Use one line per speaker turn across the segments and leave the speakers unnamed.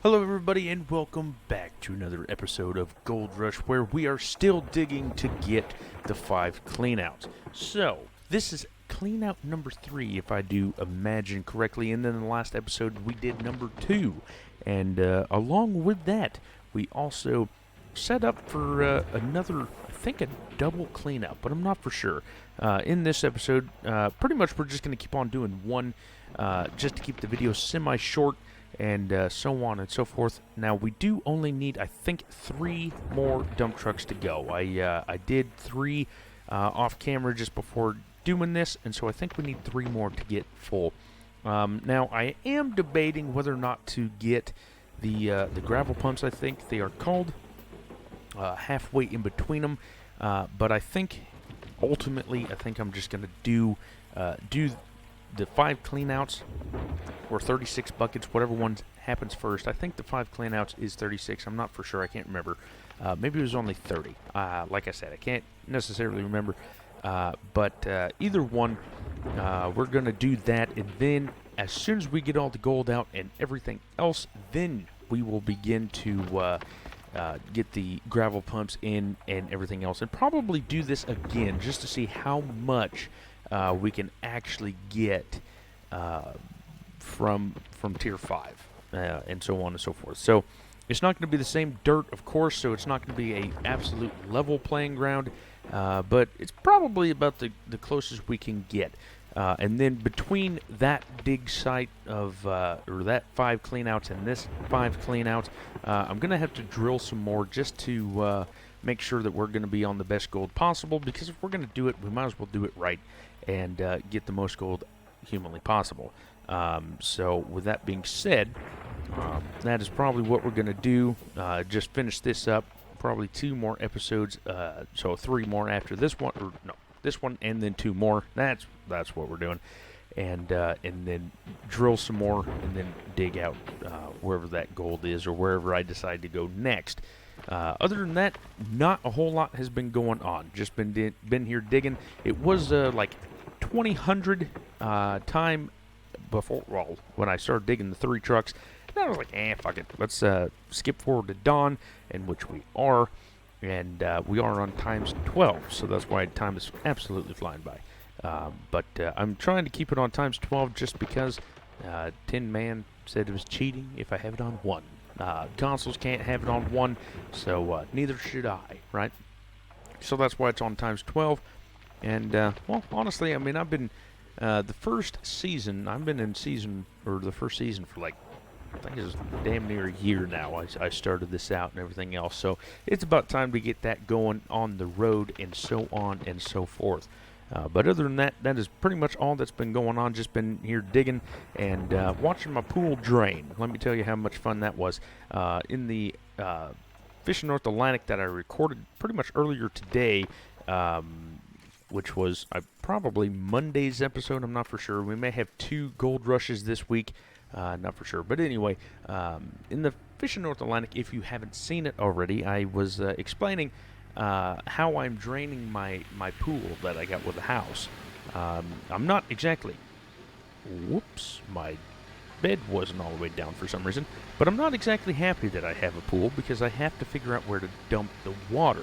Hello, everybody, and welcome back to another episode of Gold Rush, where we are still digging to get the 5 cleanouts. So, this is cleanout number 3, if I do imagine correctly, and then in the last episode we did number 2. And along with that, we also set up for another, I think, a double cleanup, but I'm not for sure. In this episode, pretty much we're just going to keep on doing one, just to keep the video semi-short, and so on and so forth. Now, we do only need, I think, 3 more dump trucks to go. I did 3 off camera just before doing this, and so I think we need 3 more to get full. Now, I am debating whether or not to get the gravel pumps, I think they are called, halfway in between them, but I think, ultimately, I think I'm just going to do the 5 cleanouts, or 36 buckets, whatever one happens first. I think the 5 cleanouts is 36. I'm not for sure. I can't remember. Maybe it was only 30. Like I said, I can't necessarily remember. But either one, we're going to do that. And then as soon as we get all the gold out and everything else, then we will begin to get the gravel pumps in and everything else. And probably do this again just to see how much we can actually get from tier 5 and so on and so forth. So it's not going to be the same dirt, of course, so it's not going to be a absolute level playing ground, but it's probably about the closest we can get. And then between that dig site of, or that 5 cleanouts and this 5 cleanouts, I'm going to have to drill some more just to make sure that we're going to be on the best gold possible, because if we're going to do it, we might as well do it right and get the most gold humanly possible. So with that being said, that is probably what we're going to do. Just finish this up, probably 2 more episodes, so 3 more after this one, or no, this one and then 2 more. That's what we're doing. And then drill some more and then dig out wherever that gold is or wherever I decide to go next. Other than that, not a whole lot has been going on. Just been here digging. It was like 2000 time before, well, when I started digging the 3 trucks. And I was like, fuck it. Let's skip forward to dawn, in which we are. And we are on times 12, so that's why time is absolutely flying by. But I'm trying to keep it on times 12 just because Tin Man said it was cheating if I have it on 1. Consoles can't have it on 1, so neither should I, right? So that's why it's on times 12. And, well, honestly, I mean, I've been, the first season, I've been in season, or the first season for like, I think it's damn near a year now. I started this out and everything else, so it's about time to get that going on the road and so on and so forth. But other than that, that is pretty much all that's been going on. Just been here digging and watching my pool drain. Let me tell you how much fun that was. In the Fishing North Atlantic that I recorded pretty much earlier today, which was probably Monday's episode, I'm not for sure. We may have 2 gold rushes this week, not for sure. But anyway, in the Fishing North Atlantic, if you haven't seen it already, I was explaining how I'm draining my pool that I got with the house. I'm not exactly... Whoops, my bed wasn't all the way down for some reason. But I'm not exactly happy that I have a pool, because I have to figure out where to dump the water.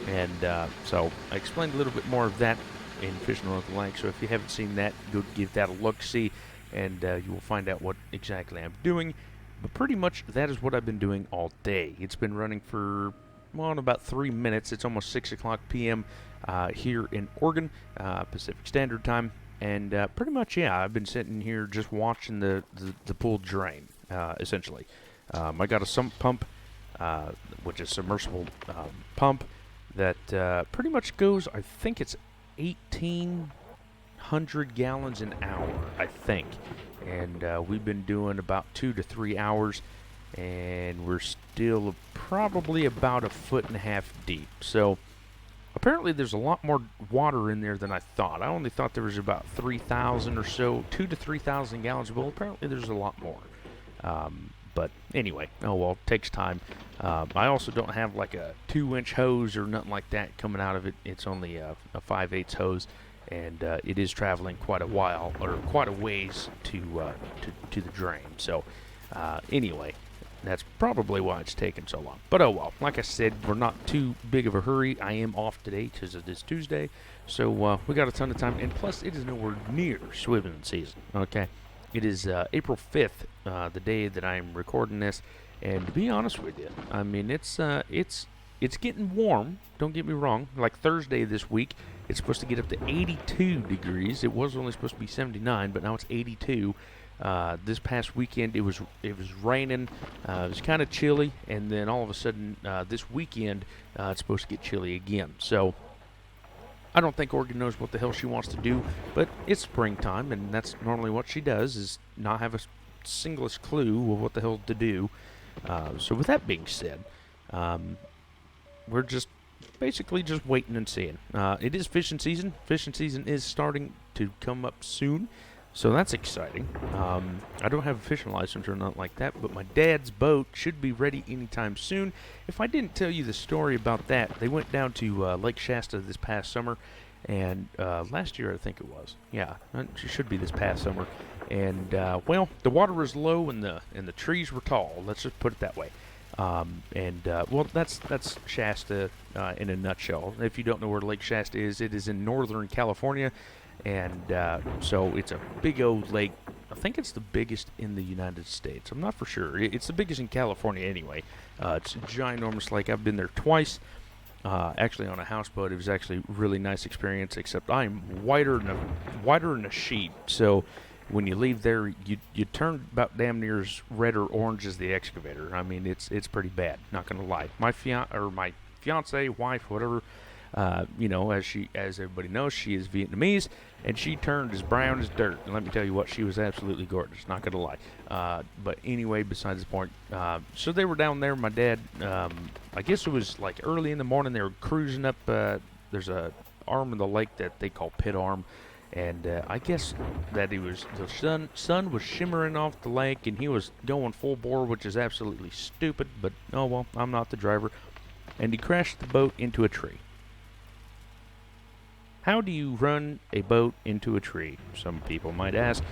And so I explained a little bit more of that in Fishing North Atlantic. So if you haven't seen that, go give that a look-see, and you will find out what exactly I'm doing. But pretty much that is what I've been doing all day. It's been running for... well, in about 3 minutes. It's almost 6 o'clock p.m. Here in Oregon, Pacific Standard Time. And pretty much, yeah, I've been sitting here just watching the pool drain, essentially. I got a sump pump, which is a submersible pump, that pretty much goes, I think it's 1,800 gallons an hour, I think. And we've been doing about 2 to 3 hours. And we're still probably about 1.5 feet deep. So apparently there's a lot more water in there than I thought. I only thought there was about 3,000 or so, 2 to 3,000 gallons. Well, apparently there's a lot more. But anyway, oh well, it takes time. I also don't have like a 2-inch hose or nothing like that coming out of it. It's only a 5/8 hose, and it is traveling quite a while, or quite a ways to the drain. So anyway. That's probably why it's taken so long. But oh well. Like I said, we're not too big of a hurry. I am off today because it is Tuesday. So we got a ton of time. And plus, it is nowhere near swimming season. Okay? It is April 5th, the day that I'm recording this. And to be honest with you, I mean, it's getting warm. Don't get me wrong. Like Thursday this week, it's supposed to get up to 82 degrees. It was only supposed to be 79, but now it's 82. This past weekend, it was raining. It was kind of chilly, and then all of a sudden, this weekend, it's supposed to get chilly again. So I don't think Oregon knows what the hell she wants to do, but it's springtime, and that's normally what she does, is not have a singlest clue of what the hell to do. So with that being said, we're just basically just waiting and seeing. It is fishing season. Fishing season is starting to come up soon, so that's exciting. I don't have a fishing license or nothing like that, but my dad's boat should be ready anytime soon. If I didn't tell you the story about that, they went down to Lake Shasta this past summer, and last year I think it was. Yeah, it should be this past summer. And well, the water was low and the trees were tall. Let's just put it that way. Well, that's Shasta in a nutshell. If you don't know where Lake Shasta is, it is in northern California, and so it's a big old lake. I think it's the biggest in the United States. I'm not for sure. It's the biggest in California anyway. It's a ginormous lake. I've been there twice. Actually on a houseboat. It was actually a really nice experience, except I'm whiter than a sheet. So when you leave there, you turn about damn near as red or orange as the excavator. I mean, it's pretty bad. Not gonna lie. My fiance, wife, whatever, as everybody knows, she is Vietnamese, and she turned as brown as dirt. And let me tell you what, she was absolutely gorgeous. Not gonna lie. But anyway, besides the point. So they were down there. My dad, I guess it was like early in the morning. They were cruising up. There's a arm of the lake that they call Pit Arm. And I guess that the sun was shimmering off the lake, and he was going full bore, which is absolutely stupid, but oh well, I'm not the driver. And he crashed the boat into a tree. How do you run a boat into a tree? Some people might ask.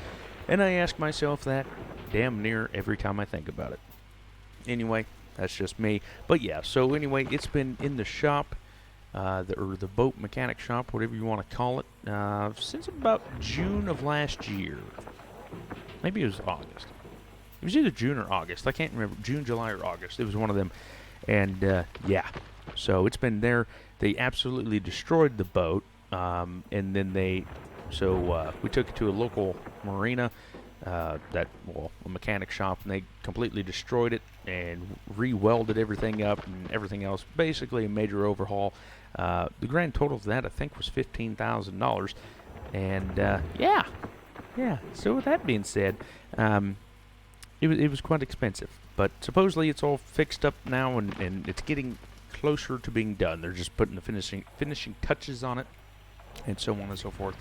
And I ask myself that damn near every time I think about it. Anyway, that's just me. But yeah, so anyway, it's been in the shop. The boat mechanic shop, whatever you want to call it, since about June of last year. Maybe it was August. It was either June or August. I can't remember. June, July, or August. It was one of them. And, yeah. So it's been there. They absolutely destroyed the boat. And then we took it to a local marina, a mechanic shop, and they completely destroyed it and re-welded everything up and everything else. Basically a major overhaul. The grand total of that, I think, was $15,000. And, yeah. So with that being said, it was quite expensive. But supposedly it's all fixed up now, and it's getting closer to being done. They're just putting the finishing touches on it, and so on and so forth.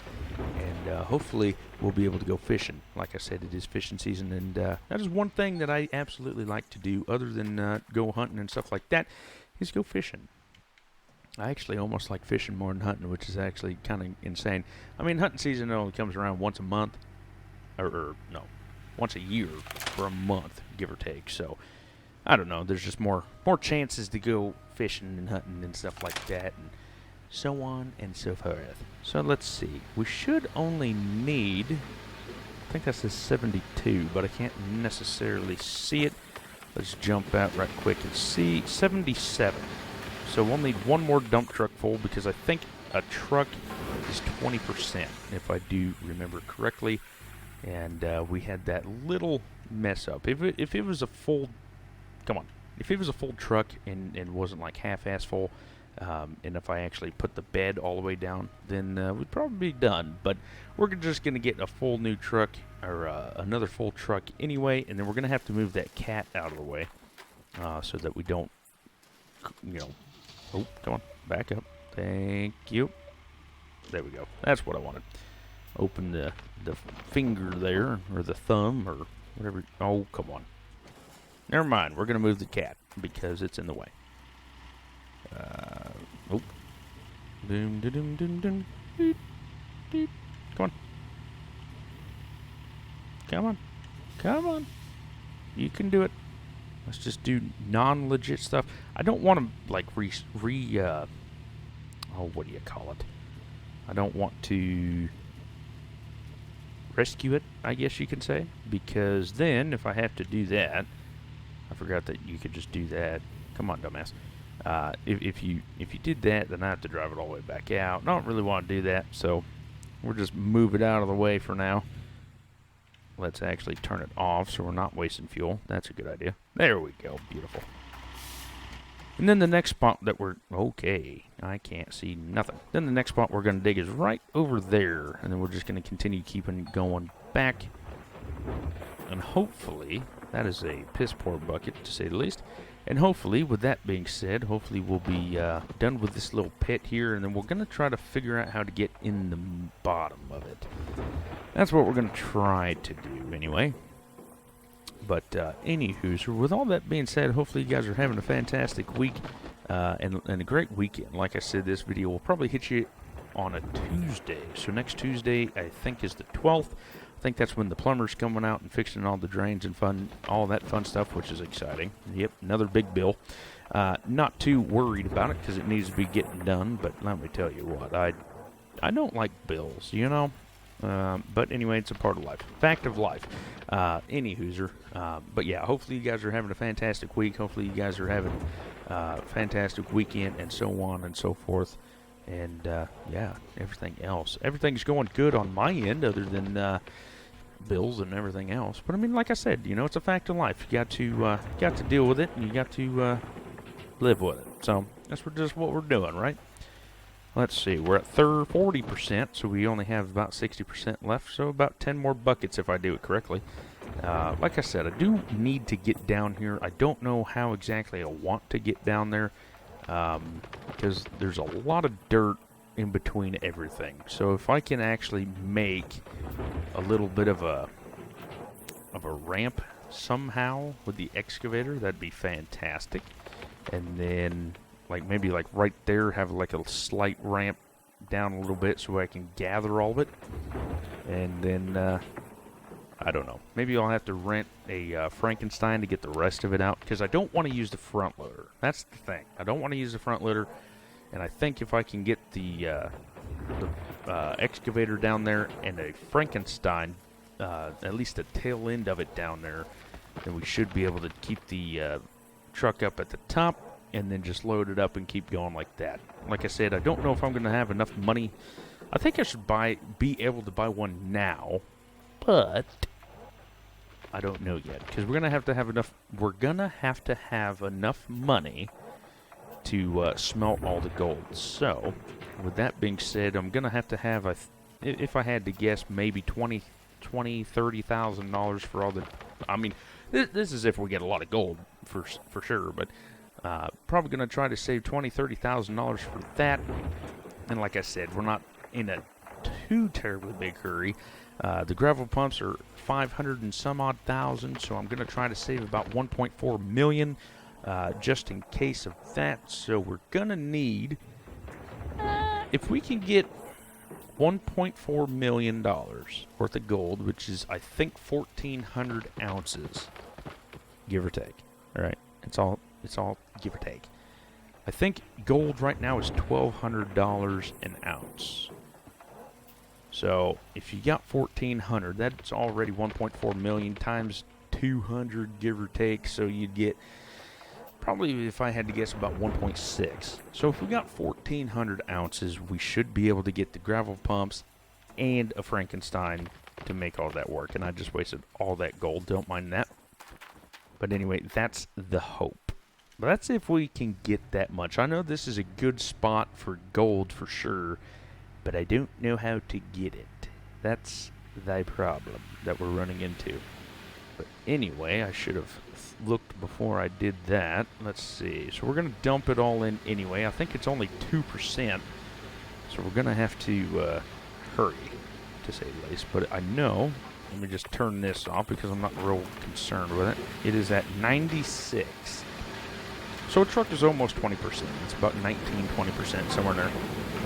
And hopefully we'll be able to go fishing. Like I said, it is fishing season, and that is one thing that I absolutely like to do, other than go hunting and stuff like that, is go fishing. I actually almost like fishing more than hunting, which is actually kind of insane. I mean, hunting season only comes around once a month, or no, once a year for a month, give or take. So I don't know. There's just more chances to go fishing and hunting and stuff like that, and so on and so forth. So let's see. We should only need, I think that says 72, but I can't necessarily see it. Let's jump out right quick and see. 77. So we'll need one more dump truck full, because I think a truck is 20%, if I do remember correctly. And we had that little mess up. If it was a full, if it was a full truck and wasn't like half-ass full, and if I actually put the bed all the way down, then we'd probably be done. But we're just going to get a full new truck, or another full truck anyway, and then we're going to have to move that cat out of the way, so that we don't, oh, come on, back up. Thank you. There we go. That's what I wanted. Open the finger there, or the thumb, or whatever. Oh, come on. Never mind. We're going to move the cat, because it's in the way. Oh. Doom, doom, doom, doom. Beep, beep. Come on. Come on. Come on. You can do it. Let's just do non-legit stuff. I don't want to, like, what do you call it? I don't want to rescue it, I guess you can say, because then if I have to do that, I forgot that you could just do that. Come on, dumbass. If you did that, then I have to drive it all the way back out. I don't really want to do that, so we'll just move it out of the way for now. Let's actually turn it off so we're not wasting fuel. That's a good idea. There we go. Beautiful. And then the next spot that we're... Okay, I can't see nothing. Then the next spot we're going to dig is right over there. And then we're just going to continue keeping going back. And hopefully, that is a piss poor bucket, to say the least. And hopefully, with that being said, hopefully we'll be done with this little pit here. And then we're going to try to figure out how to get in the bottom of it. That's what we're going to try to do anyway. But anywho, so with all that being said, hopefully you guys are having a fantastic week and a great weekend. Like I said, this video will probably hit you on a Tuesday. So next Tuesday, I think, is the 12th. I think that's when the plumber's coming out and fixing all the drains and all that fun stuff, which is exciting. Yep, another big bill. Not too worried about it because it needs to be getting done. But let me tell you what, I don't like bills, you know. But anyway, it's a part of life. Fact of life. Anywhooser. But yeah, hopefully you guys are having a fantastic week. Hopefully you guys are having a fantastic weekend and so on and so forth. And yeah, everything else. Everything's going good on my end other than bills and everything else. But I mean, like I said, you know, it's a fact of life. You got to deal with it and you got to live with it. So that's just what we're doing, right? Let's see, we're at 40%, so we only have about 60% left, so about 10 more buckets if I do it correctly. Like I said, I do need to get down here. I don't know how exactly I want to get down there, because there's a lot of dirt in between everything. So if I can actually make a little bit of a ramp somehow with the excavator, that'd be fantastic. And then... maybe right there, have like a slight ramp down a little bit so I can gather all of it. And then, I don't know. Maybe I'll have to rent a Frankenstein to get the rest of it out. Because I don't want to use the front loader. That's the thing. I don't want to use the front loader. And I think if I can get the excavator down there and a Frankenstein, at least the tail end of it down there, then we should be able to keep the truck up at the top. And then just load it up and keep going like that. Like I said, I don't know if I'm going to have enough money. I think I should be able to buy one now, but I don't know yet because we're gonna have to have enough. We're gonna have to have enough money to smelt all the gold. So, with that being said, I'm gonna have to have if I had to guess, maybe $30,000 for all the. I mean, this is if we get a lot of gold for sure, but. Probably going to try to save $30,000 for that. And like I said, we're not in a too terribly big hurry. The gravel pumps are 500 and some odd thousand, so I'm going to try to save about 1.4 million just in case of that. So we're going to need, if we can get $1.4 million worth of gold, which is, I think, 1,400 ounces, give or take. All right, it's all give or take. I think gold right now is $1,200 an ounce. So if you got 1,400, that's already 1.4 million times 200, give or take. So you'd get probably, if I had to guess, about 1.6. So if we got 1,400 ounces, we should be able to get the gravel pumps and a Frankenstein to make all that work. And I just wasted all that gold. Don't mind that. But anyway, that's the hope. But that's if we can get that much. I know this is a good spot for gold for sure, but I don't know how to get it. That's the problem that we're running into. But anyway, I should have looked before I did that. Let's see. So we're going to dump it all in anyway. I think it's only 2%. So we're going to have to hurry, to say the least. But I know, let me just turn this off because I'm not real concerned with it. It is at 96. So a truck is almost 20%. It's about 19-20%, somewhere in there.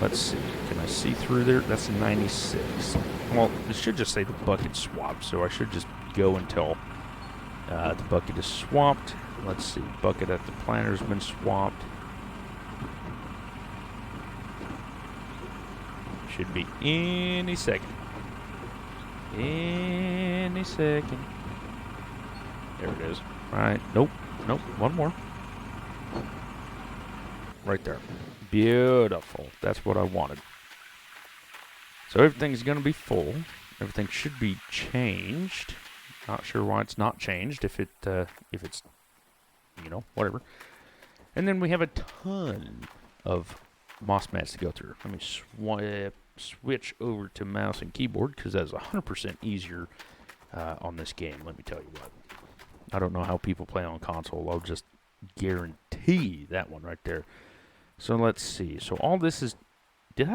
Let's see. Can I see through there? That's 96. Well, it should just say the bucket swapped, so I should just go until the bucket is swapped. Let's see. Bucket at the planter's been swapped. Should be any second. Any second. There it is. Right. Nope. Nope. One more. Right there. Beautiful. That's what I wanted. So everything's going to be full. Everything should be changed. Not sure why it's not changed. If it's, you know, whatever. And then we have a ton of moss mats to go through. Let me switch over to mouse and keyboard because that's 100% easier on this game. Let me tell you what. I don't know how people play on console. I'll just guarantee that one right there. So let's see. So all this is... Did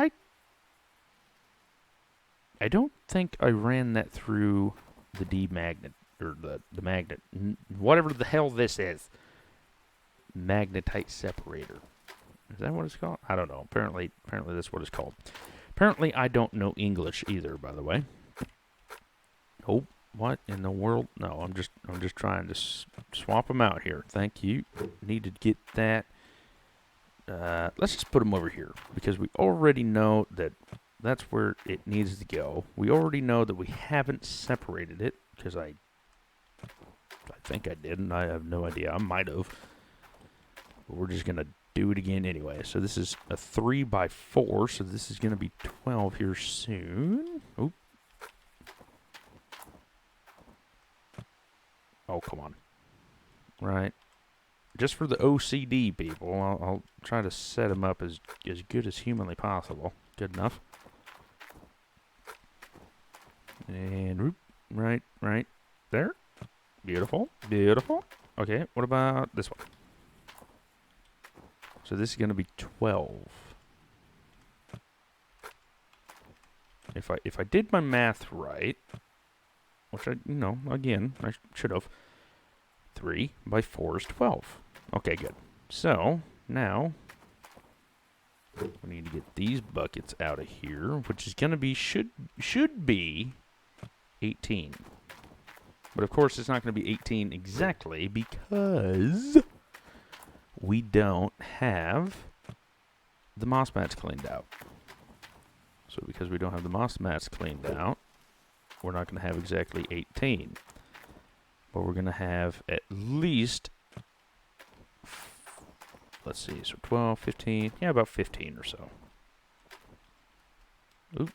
I don't think I ran that through the D-magnet, or the magnet. Whatever the hell this is. Magnetite separator. Is that what it's called? I don't know. Apparently that's what it's called. Apparently I don't know English either, by the way. Oh, what in the world? No, I'm just trying to swap them out here. Thank you. Need to get that. Let's just put them over here because we already know that that's where it needs to go. We already know that we haven't separated it because I think I did, and I have no idea. I might have. But we're just gonna do it again anyway. So this is a 3x4, so this is gonna be 12 here soon. Oop. Oh, come on. Right. Just for the OCD people, I'll try to set them up as good as humanly possible. Good enough. And right there. Beautiful. Okay, what about this one? So this is going to be 12. If I did my math right, which again, I should have. 3x4 is 12. Okay, good. So, now, we need to get these buckets out of here, which is going to be, should be 18. But of course, it's not going to be 18 exactly because we don't have the moss mats cleaned out. So because we don't have the moss mats cleaned out, we're not going to have exactly 18. But we're going to have at least, let's see, so 12, 15, yeah, about 15 or so. Oop.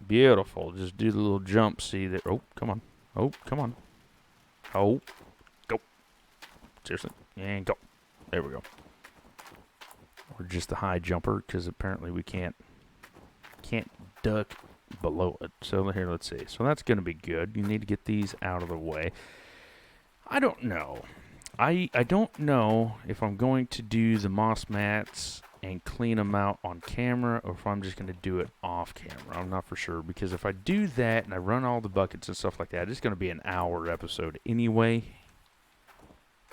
Beautiful. Just do the little jump, see that. Oh, come on. Oh, come on. Oh, go. Seriously. And go. There we go. Or just the high jumper, because apparently we can't duck below it. So here, let's see. So that's going to be good. You need to get these out of the way. I don't know. I don't know if I'm going to do the moss mats and clean them out on camera or if I'm just going to do it off camera. I'm not for sure because if I do that and I run all the buckets and stuff like that, it's going to be an hour episode anyway.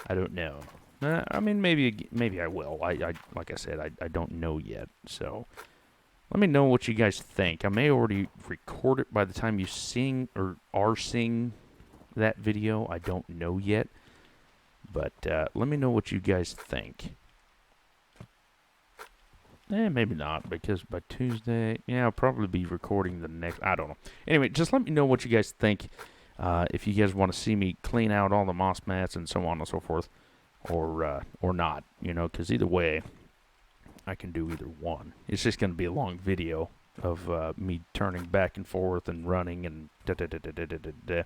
I don't know. I mean, maybe I will. I like I said, I don't know yet. So let me know what you guys think. I may already record it by the time you sing or are seeing that video. I don't know yet. But let me know what you guys think. Maybe not, because by Tuesday, yeah, I'll probably be recording the next, I don't know. Anyway, just let me know what you guys think. If you guys want to see me clean out all the moss mats and so on and so forth, or not, because either way, I can do either one. It's just going to be a long video of me turning back and forth and running and da-da-da-da-da-da-da.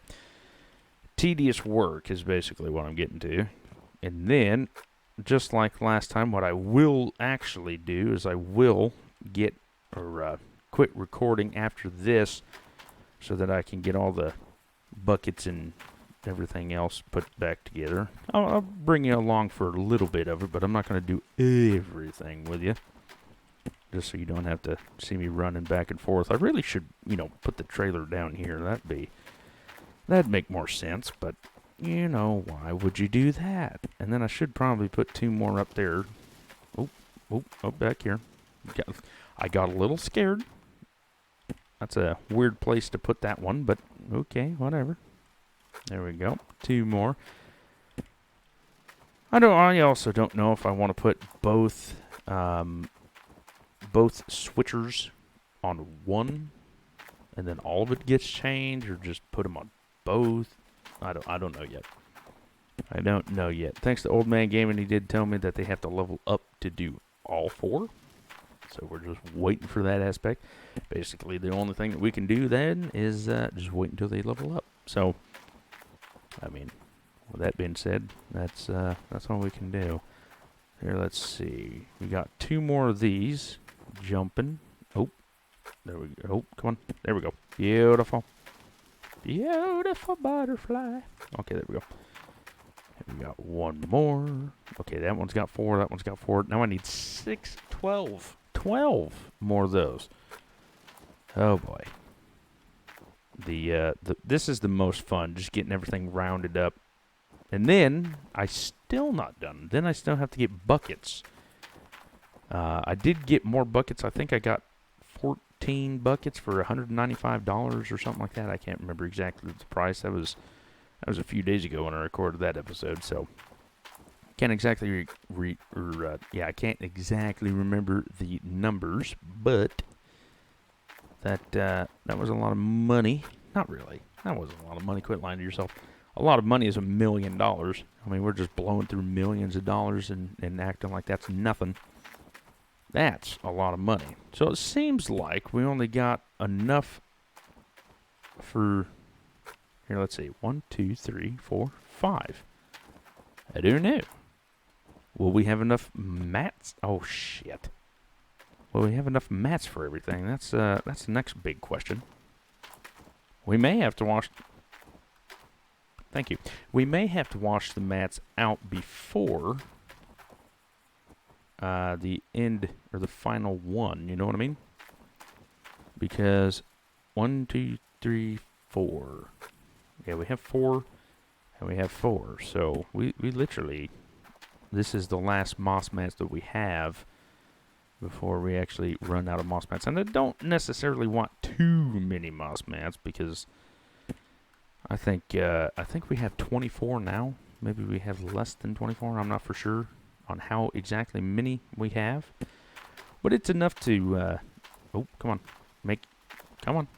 Tedious work is basically what I'm getting to. And then, just like last time, what I will actually do is I will get or quit recording after this so that I can get all the buckets and everything else put back together. I'll bring you along for a little bit of it, but I'm not going to do everything with you. Just so you don't have to see me running back and forth. I really should, put the trailer down here. That'd make more sense, but, why would you do that? And then I should probably put 2 more up there. Oh, back here. I got a little scared. That's a weird place to put that one, but okay, whatever. There we go. 2 more. I also don't know if I want to put both switchers on one, and then all of it gets changed, or just put them on both. I don't know yet. I don't know yet. Thanks to Old Man Gaming, he did tell me that they have to level up to do all 4. So we're just waiting for that aspect. Basically, the only thing that we can do then is just wait until they level up. So, I mean, with that being said, that's all we can do. Here, let's see. We got 2 more of these jumping. Oh, there we go. Oh, come on. There we go. Beautiful. Beautiful butterfly. Okay, there we go. And we got 1 more. Okay, that one's got 4. That one's got 4. Now I need 6, 12. 12 more of those. Oh boy. This is the most fun, just getting everything rounded up. And then I still not done. Then I still have to get buckets. I did get more buckets. I think I got 14 buckets for $195 or something like that. I can't remember exactly the price. That was a few days ago when I recorded that episode. So can't exactly I can't exactly remember the numbers, but that was a lot of money. Not really. That wasn't a lot of money. Quit lying to yourself. A lot of money is $1 million. I mean, we're just blowing through millions of dollars and acting like that's nothing. That's a lot of money. So it seems like we only got enough for, here, let's see, 1, 2, 3, 4, 5. I don't know. Will we have enough mats? Oh, shit. Will we have enough mats for everything? That's the next big question. We may have to wash... Thank you. We may have to wash the mats out before the end, or the final one. You know what I mean? Because 1, 2, 3, 4. Yeah, we have 4, and we have 4. So we literally... This is the last moss mats that we have before we actually run out of moss mats. And I don't necessarily want too many moss mats because I think we have 24 now. Maybe we have less than 24. I'm not for sure on how exactly many we have. But it's enough to oh, come on. Come on.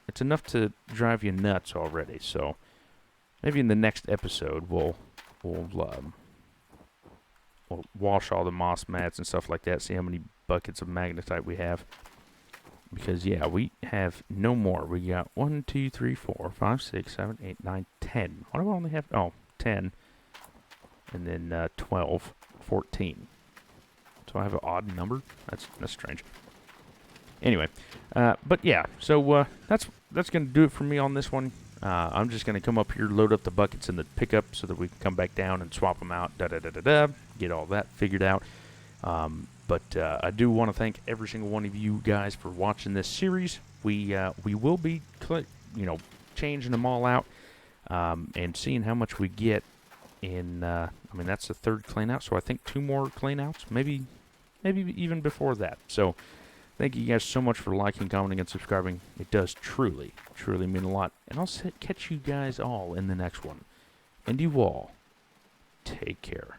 It's enough to drive you nuts already. So maybe in the next episode we'll wash all the moss mats and stuff like that, see how many buckets of magnetite we have. Because, yeah, we have no more. We got 1, 2, 3, 4, 5, 6, 7, 8, 9, 10. Why do I only have... Oh, 10. And then 12, 14. So I have an odd number? That's strange. Anyway, but yeah, so that's going to do it for me on this one. I'm just going to come up here, load up the buckets in the pickup so that we can come back down and swap them out, get all that figured out. But I do want to thank every single one of you guys for watching this series. We will be, changing them all out and seeing how much we get in, I mean, that's the 3rd clean out, so I think 2 more clean outs, maybe even before that. So thank you guys so much for liking, commenting, and subscribing. It does truly mean a lot. And I'll catch you guys all in the next one. And you all, take care.